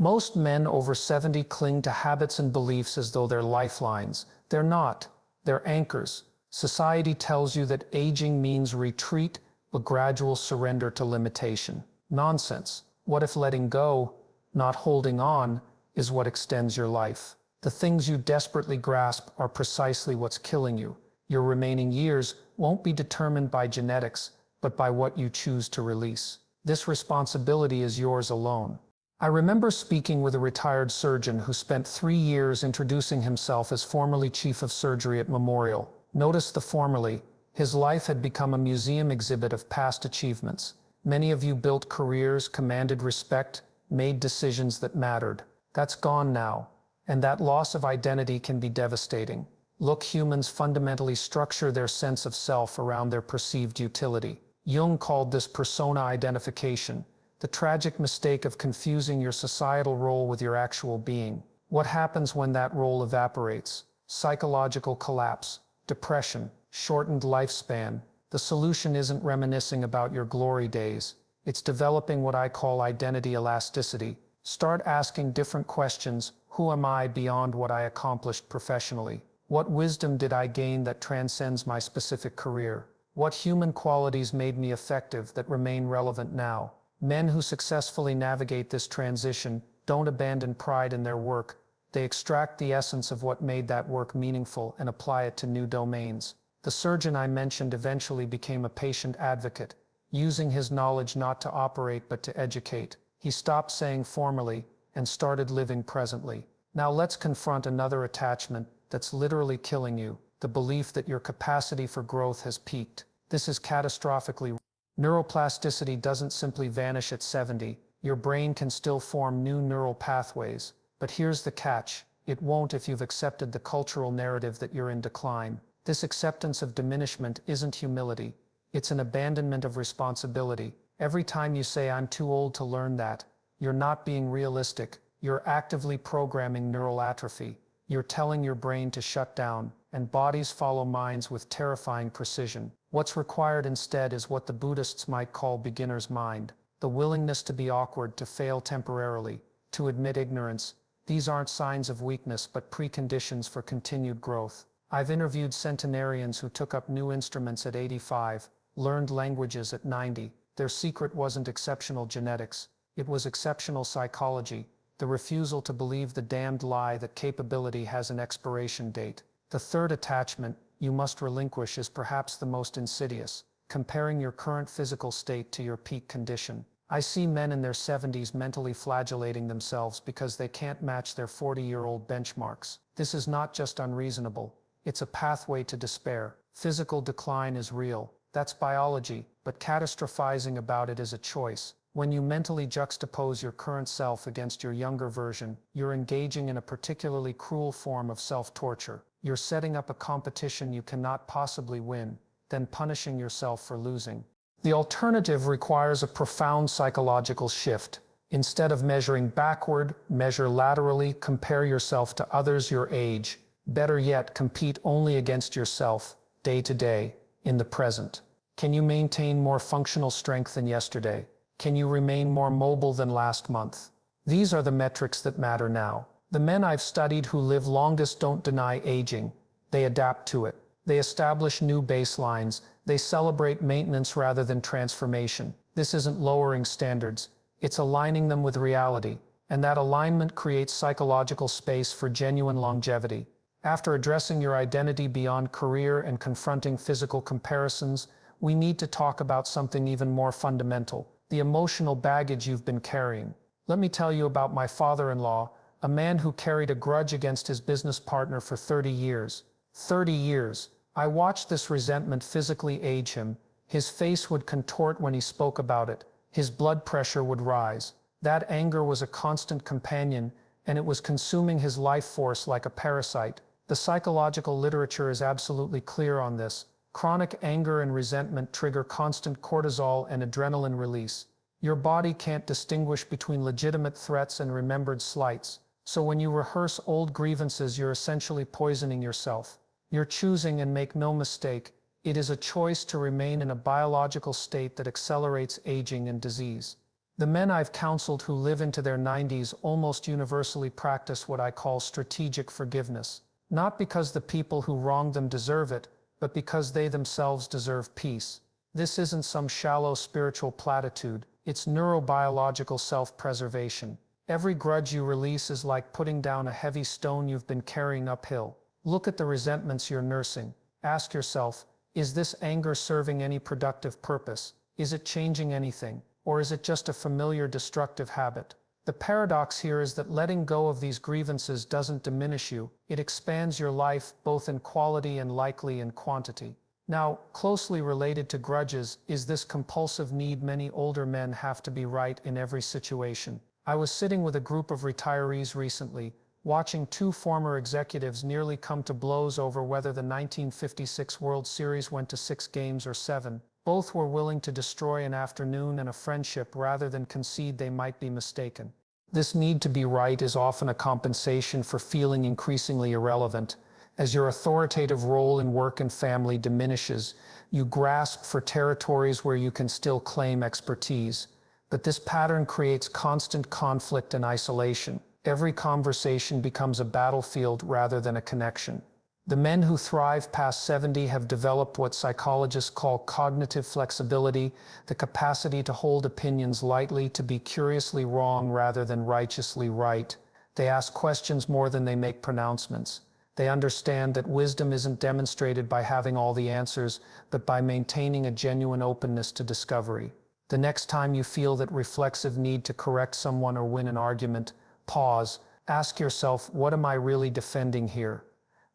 Most men over 70 cling to habits and beliefs as though they're lifelines. They're not. They're anchors. Society tells you that aging means retreat, a gradual surrender to limitation. Nonsense. What if letting go, not holding on, is what extends your life? The things you desperately grasp are precisely what's killing you. Your remaining years won't be determined by genetics, but by what you choose to release. This responsibility is yours alone. I remember speaking with a retired surgeon who spent 3 years introducing himself as formerly chief of surgery at Memorial. Notice the formerly. His life had become a museum exhibit of past achievements. Many of you built careers, commanded respect, made decisions that mattered. That's gone now, and that loss of identity can be devastating. Look, humans fundamentally structure their sense of self around their perceived utility. Jung called this persona identification, the tragic mistake of confusing your societal role with your actual being. What happens when that role evaporates? Psychological collapse, depression, shortened lifespan. The solution isn't reminiscing about your glory days. It's developing what I call identity elasticity. Start asking different questions. Who am I beyond what I accomplished professionally? What wisdom did I gain that transcends my specific career? What human qualities made me effective that remain relevant now? Men who successfully navigate this transition don't abandon pride in their work. They extract the essence of what made that work meaningful and apply it to new domains. The surgeon I mentioned eventually became a patient advocate, using his knowledge not to operate but to educate. He stopped saying formerly and started living presently. Now let's confront another attachment that's literally killing you, the belief that your capacity for growth has peaked. This is catastrophically. Neuroplasticity doesn't simply vanish at 70. Your brain can still form new neural pathways. But here's the catch. It won't if you've accepted the cultural narrative that you're in decline. This acceptance of diminishment isn't humility. It's an abandonment of responsibility. Every time you say, "I'm too old to learn that," you're not being realistic. You're actively programming neural atrophy. You're telling your brain to shut down, and bodies follow minds with terrifying precision. What's required instead is what the Buddhists might call beginner's mind. The willingness to be awkward, to fail temporarily, to admit ignorance. These aren't signs of weakness, but preconditions for continued growth. I've interviewed centenarians who took up new instruments at 85, learned languages at 90. Their secret wasn't exceptional genetics. It was exceptional psychology, the refusal to believe the damned lie that capability has an expiration date. The third attachment you must relinquish is perhaps the most insidious, comparing your current physical state to your peak condition. I see men in their 70s mentally flagellating themselves because they can't match their 40-year-old benchmarks. This is not just unreasonable. It's a pathway to despair. Physical decline is real. That's biology, but catastrophizing about it is a choice. When you mentally juxtapose your current self against your younger version, you're engaging in a particularly cruel form of self-torture. You're setting up a competition you cannot possibly win, then punishing yourself for losing. The alternative requires a profound psychological shift. Instead of measuring backward, measure laterally, compare yourself to others your age. Better yet, compete only against yourself, day to day, in the present. Can you maintain more functional strength than yesterday? Can you remain more mobile than last month? These are the metrics that matter now. The men I've studied who live longest don't deny aging. They adapt to it. They establish new baselines. They celebrate maintenance rather than transformation. This isn't lowering standards. It's aligning them with reality. And that alignment creates psychological space for genuine longevity. After addressing your identity beyond career and confronting physical comparisons, we need to talk about something even more fundamental: the emotional baggage you've been carrying. Let me tell you about my father-in-law, a man who carried a grudge against his business partner for 30 years. 30 years. I watched this resentment physically age him. His face would contort when he spoke about it. His blood pressure would rise. That anger was a constant companion, and it was consuming his life force like a parasite. The psychological literature is absolutely clear on this. Chronic anger and resentment trigger constant cortisol and adrenaline release. Your body can't distinguish between legitimate threats and remembered slights. So when you rehearse old grievances, you're essentially poisoning yourself. You're choosing, and make no mistake, it is a choice to remain in a biological state that accelerates aging and disease. The men I've counseled who live into their 90s almost universally practice what I call strategic forgiveness. Not because the people who wronged them deserve it, but because they themselves deserve peace. This isn't some shallow spiritual platitude, it's neurobiological self-preservation. Every grudge you release is like putting down a heavy stone you've been carrying uphill. Look at the resentments you're nursing. Ask yourself, is this anger serving any productive purpose? Is it changing anything? Or is it just a familiar destructive habit? The paradox here is that letting go of these grievances doesn't diminish you, it expands your life both in quality and likely in quantity. Now, closely related to grudges is this compulsive need many older men have to be right in every situation. I was sitting with a group of retirees recently, watching two former executives nearly come to blows over whether the 1956 World Series went to 6 games or 7. Both were willing to destroy an afternoon and a friendship rather than concede they might be mistaken. This need to be right is often a compensation for feeling increasingly irrelevant. As your authoritative role in work and family diminishes, you grasp for territories where you can still claim expertise. But this pattern creates constant conflict and isolation. Every conversation becomes a battlefield rather than a connection. The men who thrive past 70 have developed what psychologists call cognitive flexibility, the capacity to hold opinions lightly, to be curiously wrong rather than righteously right. They ask questions more than they make pronouncements. They understand that wisdom isn't demonstrated by having all the answers, but by maintaining a genuine openness to discovery. The next time you feel that reflexive need to correct someone or win an argument, pause, ask yourself, what am I really defending here?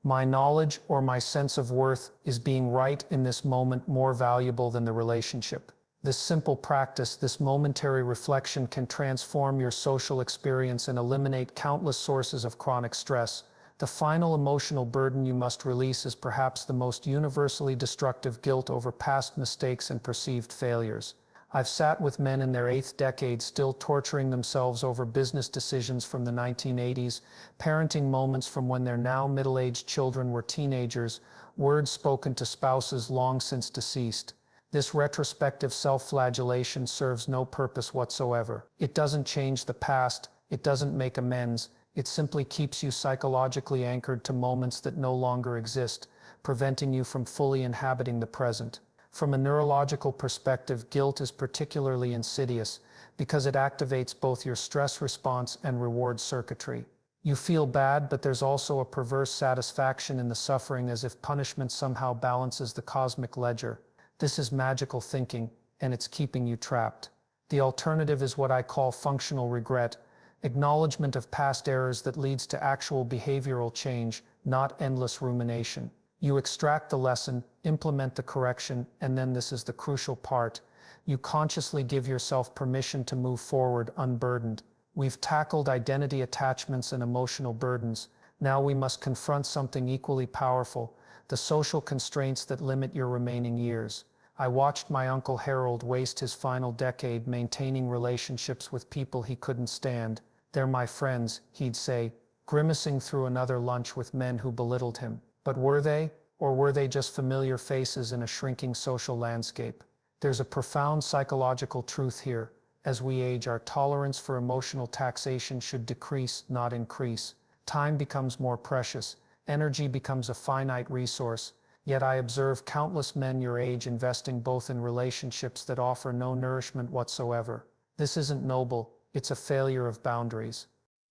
My knowledge or my sense of worth? Is being right in this moment more valuable than the relationship? This simple practice, this momentary reflection, can transform your social experience and eliminate countless sources of chronic stress. The final emotional burden you must release is perhaps the most universally destructive: guilt over past mistakes and perceived failures. I've sat with men in their 8th decade still torturing themselves over business decisions from the 1980s, parenting moments from when their now middle-aged children were teenagers, words spoken to spouses long since deceased. This retrospective self-flagellation serves no purpose whatsoever. It doesn't change the past, it doesn't make amends, it simply keeps you psychologically anchored to moments that no longer exist, preventing you from fully inhabiting the present. From a neurological perspective, guilt is particularly insidious because it activates both your stress response and reward circuitry. You feel bad, but there's also a perverse satisfaction in the suffering, as if punishment somehow balances the cosmic ledger. This is magical thinking, and it's keeping you trapped. The alternative is what I call functional regret, acknowledgement of past errors that leads to actual behavioral change, not endless rumination. You extract the lesson, implement the correction, and then this is the crucial part. You consciously give yourself permission to move forward unburdened. We've tackled identity attachments and emotional burdens. Now we must confront something equally powerful: the social constraints that limit your remaining years. I watched my Uncle Harold waste his final decade maintaining relationships with people he couldn't stand. "They're my friends," he'd say, grimacing through another lunch with men who belittled him. But were they? Or were they just familiar faces in a shrinking social landscape? There's a profound psychological truth here. As we age, our tolerance for emotional taxation should decrease, not increase. Time becomes more precious. Energy becomes a finite resource. Yet I observe countless men your age investing both in relationships that offer no nourishment whatsoever. This isn't noble, it's a failure of boundaries.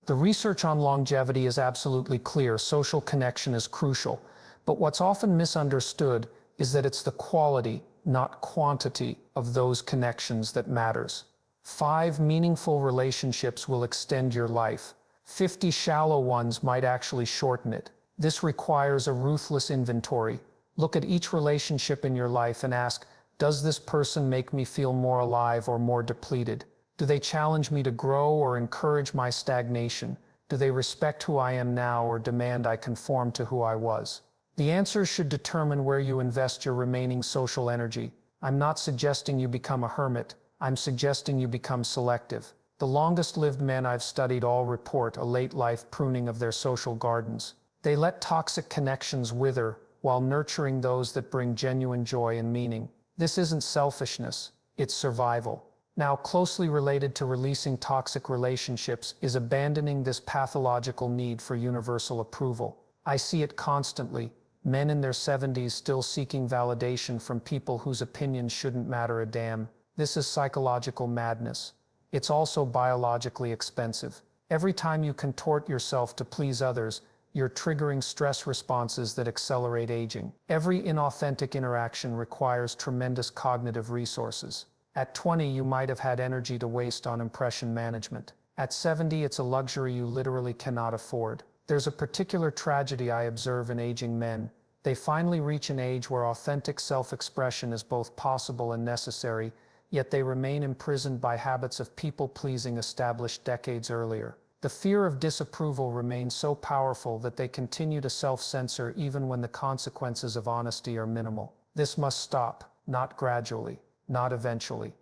The research on longevity is absolutely clear. Social connection is crucial. But what's often misunderstood is that it's the quality, not quantity, of those connections that matters. 5 meaningful relationships will extend your life. 50 shallow ones might actually shorten it. This requires a ruthless inventory. Look at each relationship in your life and ask, does this person make me feel more alive or more depleted? Do they challenge me to grow or encourage my stagnation? Do they respect who I am now or demand I conform to who I was? The answers should determine where you invest your remaining social energy. I'm not suggesting you become a hermit. I'm suggesting you become selective. The longest-lived men I've studied all report a late-life pruning of their social gardens. They let toxic connections wither while nurturing those that bring genuine joy and meaning. This isn't selfishness, it's survival. Now, closely related to releasing toxic relationships is abandoning this pathological need for universal approval. I see it constantly. Men in their 70s still seeking validation from people whose opinions shouldn't matter a damn. This is psychological madness. It's also biologically expensive. Every time you contort yourself to please others, you're triggering stress responses that accelerate aging. Every inauthentic interaction requires tremendous cognitive resources. At 20, you might have had energy to waste on impression management. At 70, it's a luxury you literally cannot afford. There's a particular tragedy I observe in aging men. They finally reach an age where authentic self-expression is both possible and necessary, yet they remain imprisoned by habits of people-pleasing established decades earlier. The fear of disapproval remains so powerful that they continue to self-censor even when the consequences of honesty are minimal. This must stop, not gradually, not eventually.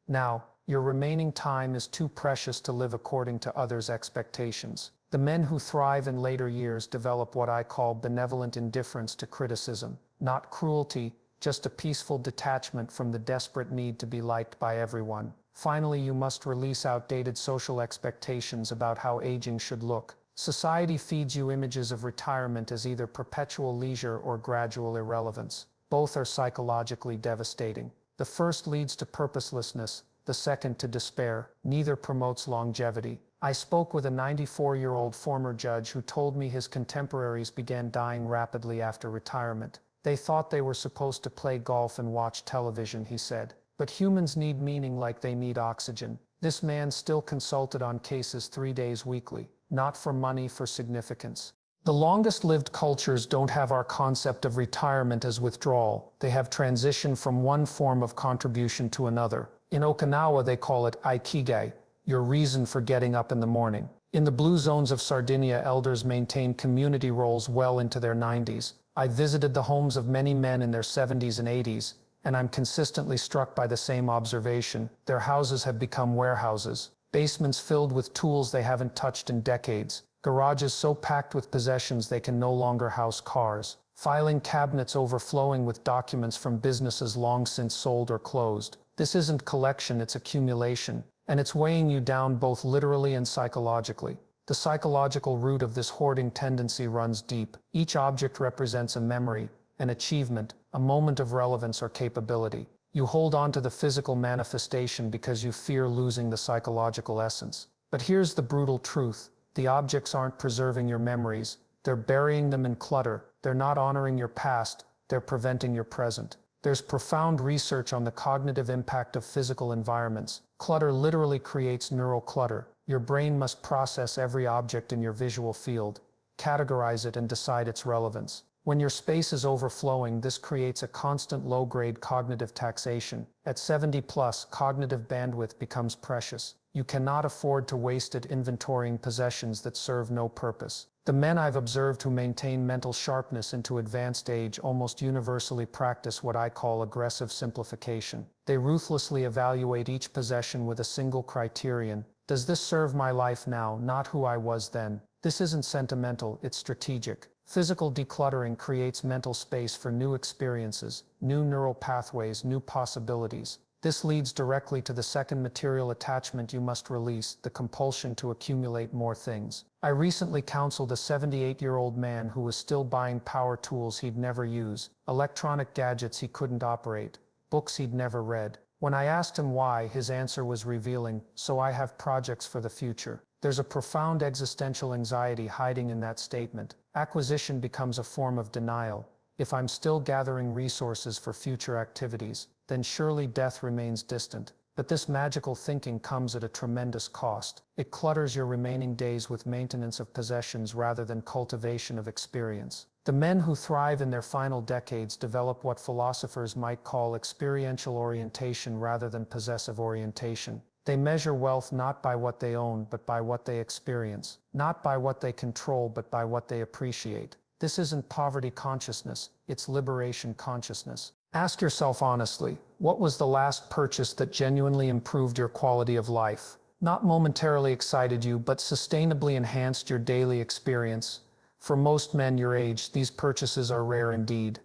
Now, your remaining time is too precious to live according to others' expectations. The men who thrive in later years develop what I call benevolent indifference to criticism. Not cruelty, just a peaceful detachment from the desperate need to be liked by everyone. Finally, you must release outdated social expectations about how aging should look. Society feeds you images of retirement as either perpetual leisure or gradual irrelevance. Both are psychologically devastating. The first leads to purposelessness, the second to despair. Neither promotes longevity. I spoke with a 94-year-old former judge who told me his contemporaries began dying rapidly after retirement. They thought they were supposed to play golf and watch television, he said. But humans need meaning like they need oxygen. This man still consulted on cases 3 days weekly, not for money, for significance. The longest-lived cultures don't have our concept of retirement as withdrawal. They have transition from one form of contribution to another. In Okinawa, they call it ikigai, your reason for getting up in the morning. In the blue zones of Sardinia, elders maintain community roles well into their 90s. I visited the homes of many men in their 70s and 80s, and I'm consistently struck by the same observation. Their houses have become warehouses, basements filled with tools they haven't touched in decades, garages so packed with possessions they can no longer house cars, filing cabinets overflowing with documents from businesses long since sold or closed. This isn't collection, it's accumulation, and it's weighing you down both literally and psychologically. The psychological root of this hoarding tendency runs deep. Each object represents a memory, an achievement, a moment of relevance or capability. You hold on to the physical manifestation because you fear losing the psychological essence. But here's the brutal truth. The objects aren't preserving your memories. They're burying them in clutter. They're not honoring your past. They're preventing your present. There's profound research on the cognitive impact of physical environments. Clutter literally creates neural clutter. Your brain must process every object in your visual field, categorize it, and decide its relevance. When your space is overflowing, this creates a constant low-grade cognitive taxation. At 70+, cognitive bandwidth becomes precious. You cannot afford to waste it inventorying possessions that serve no purpose. The men I've observed who maintain mental sharpness into advanced age almost universally practice what I call aggressive simplification. They ruthlessly evaluate each possession with a single criterion. Does this serve my life now, not who I was then? This isn't sentimental, it's strategic. Physical decluttering creates mental space for new experiences, new neural pathways, new possibilities. This leads directly to the second material attachment you must release, the compulsion to accumulate more things. I recently counseled a 78-year-old man who was still buying power tools he'd never use, electronic gadgets he couldn't operate, books he'd never read. When I asked him why, his answer was revealing: so I have projects for the future. There's a profound existential anxiety hiding in that statement. Acquisition becomes a form of denial. If I'm still gathering resources for future activities, then surely death remains distant. But this magical thinking comes at a tremendous cost. It clutters your remaining days with maintenance of possessions rather than cultivation of experience. The men who thrive in their final decades develop what philosophers might call experiential orientation rather than possessive orientation. They measure wealth not by what they own, but by what they experience. Not by what they control, but by what they appreciate. This isn't poverty consciousness, it's liberation consciousness. Ask yourself honestly, what was the last purchase that genuinely improved your quality of life? Not momentarily excited you, but sustainably enhanced your daily experience. For most men your age, these purchases are rare indeed.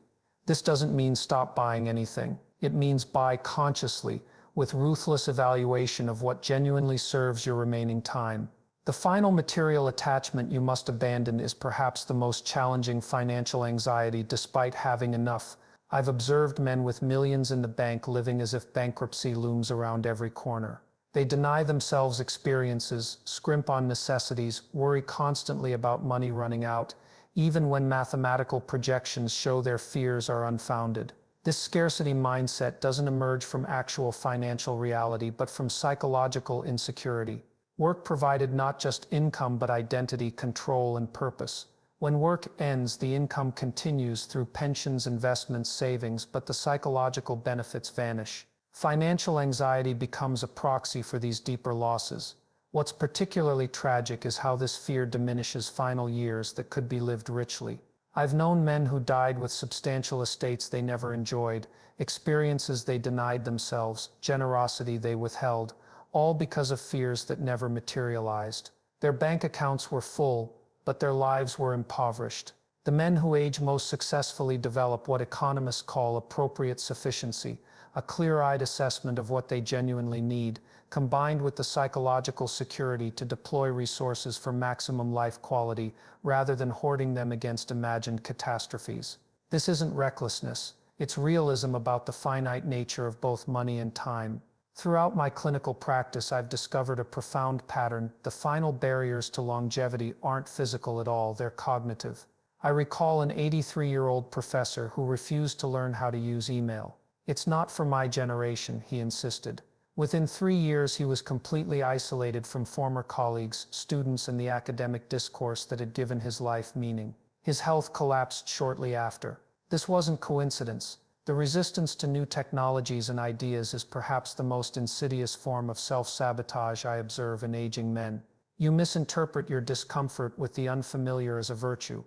This doesn't mean stop buying anything. It means buy consciously, with ruthless evaluation of what genuinely serves your remaining time. The final material attachment you must abandon is perhaps the most challenging financial anxiety despite having enough. I've observed men with millions in the bank living as if bankruptcy looms around every corner. They deny themselves experiences, scrimp on necessities, worry constantly about money running out, even when mathematical projections show their fears are unfounded. This scarcity mindset doesn't emerge from actual financial reality, but from psychological insecurity. Work provided not just income but identity, control, and purpose. When work ends, the income continues through pensions, investments, savings, but the psychological benefits vanish. Financial anxiety becomes a proxy for these deeper losses. What's particularly tragic is how this fear diminishes final years that could be lived richly. I've known men who died with substantial estates they never enjoyed, experiences they denied themselves, generosity they withheld, all because of fears that never materialized. Their bank accounts were full, but their lives were impoverished. The men who age most successfully develop what economists call appropriate sufficiency, a clear-eyed assessment of what they genuinely need, combined with the psychological security to deploy resources for maximum life quality rather than hoarding them against imagined catastrophes. This isn't recklessness, it's realism about the finite nature of both money and time. Throughout my clinical practice, I've discovered a profound pattern. The final barriers to longevity aren't physical at all, they're cognitive. I recall an 83-year-old professor who refused to learn how to use email. "It's not for my generation," he insisted. Within 3 years, he was completely isolated from former colleagues, students, and the academic discourse that had given his life meaning. His health collapsed shortly after. This wasn't coincidence. The resistance to new technologies and ideas is perhaps the most insidious form of self-sabotage I observe in aging men. You misinterpret your discomfort with the unfamiliar as a virtue.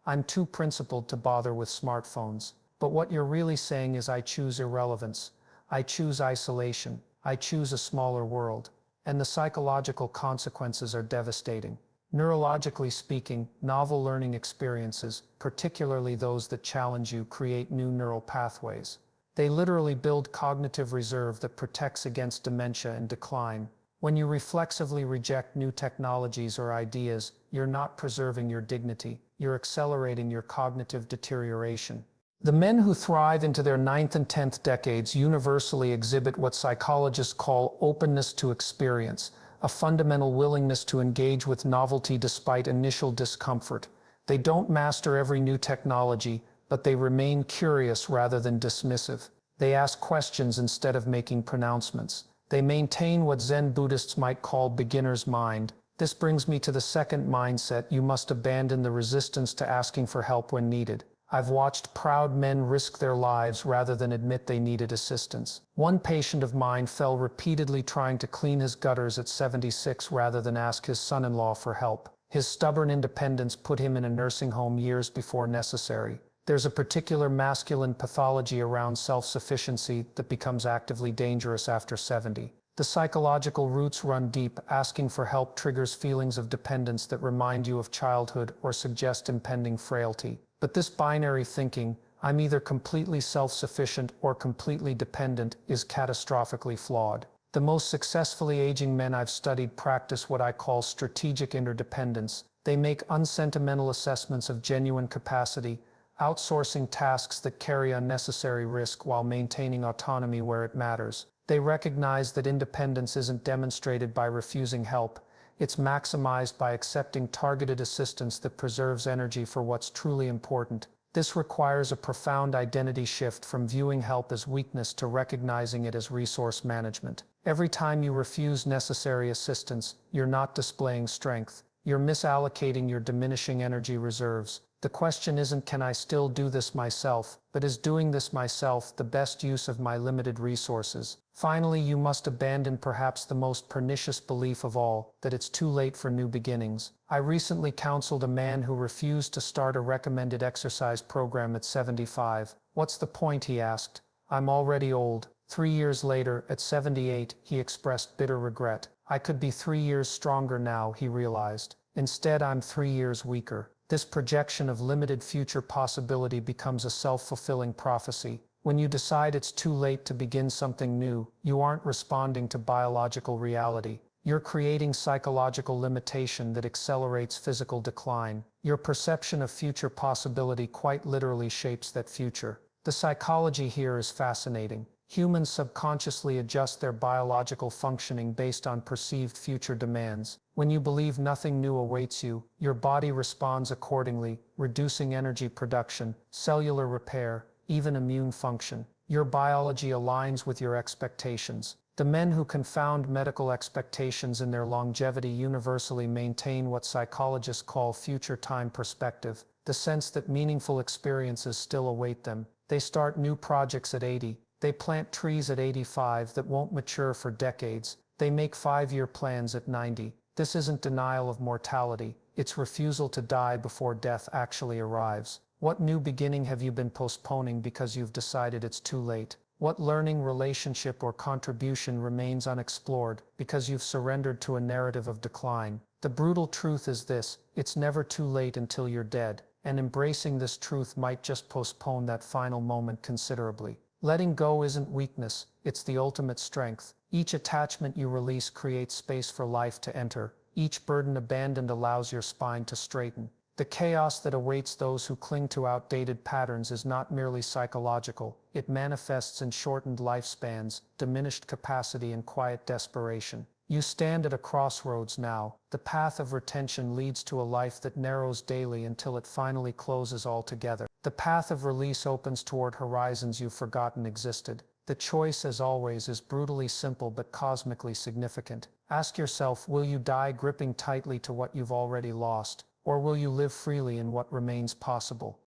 "I'm too principled to bother with smartphones." But what you're really saying is, "I choose irrelevance. I choose isolation. I choose a smaller world." And the psychological consequences are devastating. Neurologically speaking, novel learning experiences, particularly those that challenge you, create new neural pathways. They literally build cognitive reserve that protects against dementia and decline. When you reflexively reject new technologies or ideas, you're not preserving your dignity, you're accelerating your cognitive deterioration. The men who thrive into their 9th and 10th decades universally exhibit what psychologists call openness to experience, a fundamental willingness to engage with novelty despite initial discomfort. They don't master every new technology, but they remain curious rather than dismissive. They ask questions instead of making pronouncements. They maintain what Zen Buddhists might call beginner's mind. This brings me to the second mindset: you must abandon the resistance to asking for help when needed. I've watched proud men risk their lives rather than admit they needed assistance. One patient of mine fell repeatedly trying to clean his gutters at 76 rather than ask his son-in-law for help. His stubborn independence put him in a nursing home years before necessary. There's a particular masculine pathology around self-sufficiency that becomes actively dangerous after 70. The psychological roots run deep. Asking for help triggers feelings of dependence that remind you of childhood or suggest impending frailty. But this binary thinking, "I'm either completely self-sufficient or completely dependent," is catastrophically flawed. The most successfully aging men I've studied practice what I call strategic interdependence. They make unsentimental assessments of genuine capacity, outsourcing tasks that carry unnecessary risk while maintaining autonomy where it matters. They recognize that independence isn't demonstrated by refusing help. It's maximized by accepting targeted assistance that preserves energy for what's truly important. This requires a profound identity shift from viewing help as weakness to recognizing it as resource management. Every time you refuse necessary assistance, you're not displaying strength. You're misallocating your diminishing energy reserves. The question isn't, "Can I still do this myself?" but "Is doing this myself the best use of my limited resources?" Finally, you must abandon perhaps the most pernicious belief of all, that it's too late for new beginnings. I recently counseled a man who refused to start a recommended exercise program at 75. "What's the point?" he asked. "I'm already old." 3 years later, at 78, he expressed bitter regret. "I could be 3 years stronger now," he realized. "Instead, I'm 3 years weaker." This projection of limited future possibility becomes a self-fulfilling prophecy. When you decide it's too late to begin something new, you aren't responding to biological reality. You're creating psychological limitation that accelerates physical decline. Your perception of future possibility quite literally shapes that future. The psychology here is fascinating. Humans subconsciously adjust their biological functioning based on perceived future demands. When you believe nothing new awaits you, your body responds accordingly, reducing energy production, cellular repair, even immune function. Your biology aligns with your expectations. The men who confound medical expectations in their longevity universally maintain what psychologists call future time perspective, the sense that meaningful experiences still await them. They start new projects at 80. They plant trees at 85 that won't mature for decades. They make 5-year plans at 90. This isn't denial of mortality. It's refusal to die before death actually arrives. What new beginning have you been postponing because you've decided it's too late? What learning, relationship, or contribution remains unexplored because you've surrendered to a narrative of decline? The brutal truth is this: it's never too late until you're dead, and embracing this truth might just postpone that final moment considerably. Letting go isn't weakness, it's the ultimate strength. Each attachment you release creates space for life to enter. Each burden abandoned allows your spine to straighten. The chaos that awaits those who cling to outdated patterns is not merely psychological. It manifests in shortened lifespans, diminished capacity, and quiet desperation. You stand at a crossroads now. The path of retention leads to a life that narrows daily until it finally closes altogether. The path of release opens toward horizons you've forgotten existed. The choice, as always, is brutally simple but cosmically significant. Ask yourself, will you die gripping tightly to what you've already lost, or will you live freely in what remains possible?